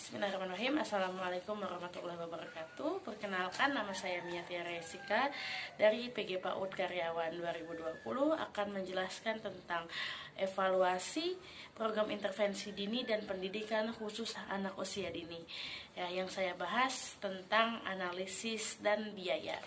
Bismillahirrahmanirrahim. Assalamualaikum warahmatullahi wabarakatuh. Perkenalkan, nama saya Mia Tiara Jessica dari PG PAUD Karyawan 2020 akan menjelaskan tentang evaluasi program intervensi dini dan pendidikan khusus anak usia dini. Ya, yang saya bahas tentang analisis dan biaya.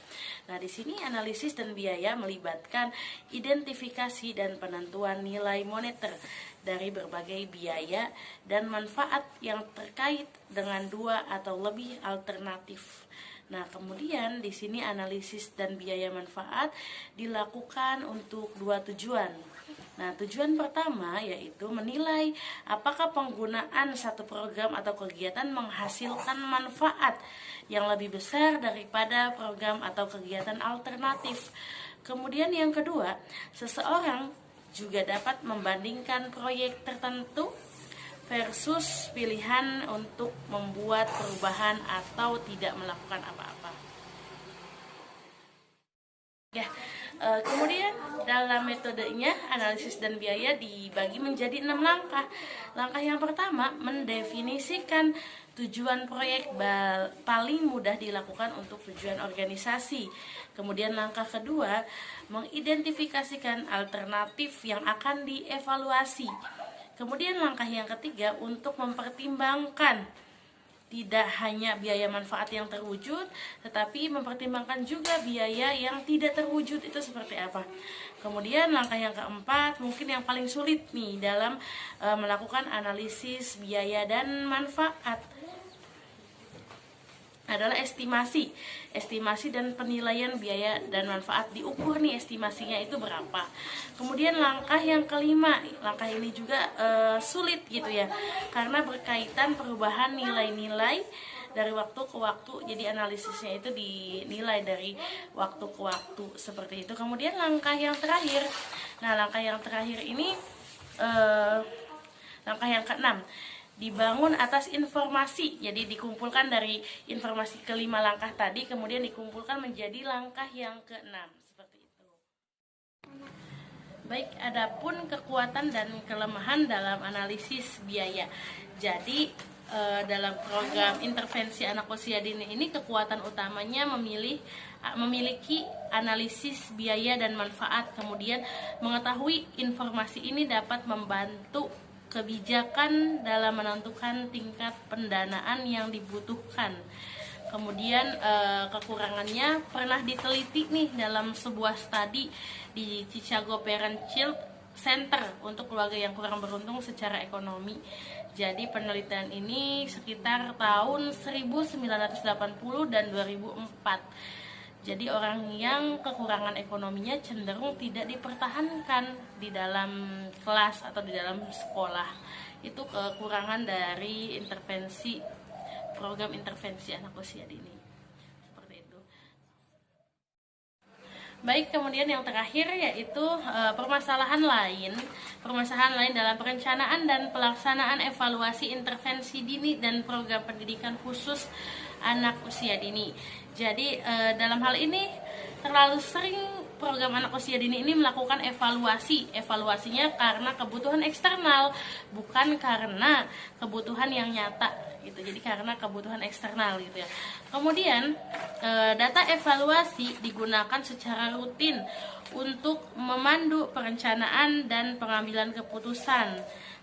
Nah, di sini analisis dan biaya melibatkan identifikasi dan penentuan nilai moneter dari berbagai biaya dan manfaat yang terkait dengan dua atau lebih alternatif. Nah, kemudian di sini analisis dan biaya manfaat dilakukan untuk dua tujuan. Nah, tujuan pertama yaitu menilai apakah penggunaan satu program atau kegiatan menghasilkan manfaat yang lebih besar daripada program atau kegiatan alternatif. Kemudian yang kedua, seseorang juga dapat membandingkan proyek tertentu versus pilihan untuk membuat perubahan atau tidak melakukan apa-apa. Ya, kemudian dalam metodenya analisis dan biaya dibagi menjadi 6 langkah. Langkah yang pertama, mendefinisikan tujuan proyek paling mudah dilakukan untuk tujuan organisasi. Kemudian langkah kedua, mengidentifikasikan alternatif yang akan dievaluasi. Kemudian langkah yang ketiga, untuk mempertimbangkan tidak hanya biaya manfaat yang terwujud, tetapi mempertimbangkan juga biaya yang tidak terwujud itu seperti apa. Kemudian langkah yang keempat, mungkin yang paling sulit nih dalam melakukan analisis biaya dan manfaat, adalah estimasi dan penilaian biaya dan manfaat. Diukur nih estimasinya itu berapa. Kemudian langkah yang kelima, langkah ini juga sulit gitu ya, karena berkaitan perubahan nilai-nilai dari waktu ke waktu. Jadi analisisnya itu dinilai dari waktu ke waktu seperti itu. Kemudian langkah yang terakhir, langkah yang terakhir ini langkah yang keenam, dibangun atas informasi. Jadi dikumpulkan dari informasi kelima langkah tadi, kemudian dikumpulkan menjadi langkah yang keenam seperti itu. Baik, adapun kekuatan dan kelemahan dalam analisis biaya. Jadi dalam program intervensi anak usia dini ini, kekuatan utamanya memiliki analisis biaya dan manfaat. Kemudian mengetahui informasi ini dapat membantu kebijakan dalam menentukan tingkat pendanaan yang dibutuhkan. Kemudian kekurangannya pernah diteliti nih dalam sebuah studi di Chicago Parent Child Center untuk keluarga yang kurang beruntung secara ekonomi. Jadi penelitian ini sekitar tahun 1980 dan 2004. Jadi orang yang kekurangan ekonominya cenderung tidak dipertahankan di dalam kelas atau di dalam sekolah. Itu kekurangan dari program intervensi anak usia dini. Seperti itu. Baik, kemudian yang terakhir yaitu permasalahan lain dalam perencanaan dan pelaksanaan evaluasi intervensi dini dan program pendidikan khusus anak usia dini. Jadi dalam hal ini terlalu sering program anak usia dini ini melakukan evaluasinya karena kebutuhan eksternal, bukan karena kebutuhan yang nyata gitu. Jadi karena kebutuhan eksternal gitu ya. Kemudian data evaluasi digunakan secara rutin untuk memandu perencanaan dan pengambilan keputusan.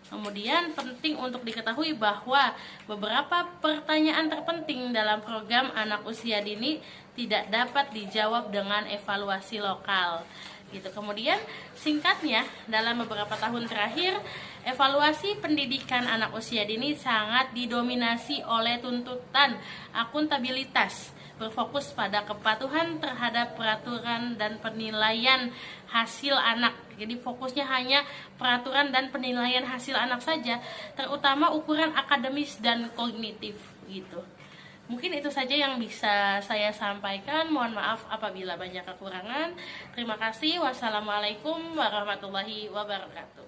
Kemudian penting untuk diketahui bahwa beberapa pertanyaan terpenting dalam program anak usia dini tidak dapat dijawab dengan evaluasi lokal. Gitu. Kemudian singkatnya, dalam beberapa tahun terakhir, evaluasi pendidikan anak usia dini sangat didominasi oleh tuntutan akuntabilitas, berfokus pada kepatuhan terhadap peraturan dan penilaian hasil anak. Jadi fokusnya hanya peraturan dan penilaian hasil anak saja, terutama ukuran akademis dan kognitif gitu. Mungkin itu saja yang bisa saya sampaikan. Mohon maaf apabila banyak kekurangan. Terima kasih. Wassalamualaikum warahmatullahi wabarakatuh.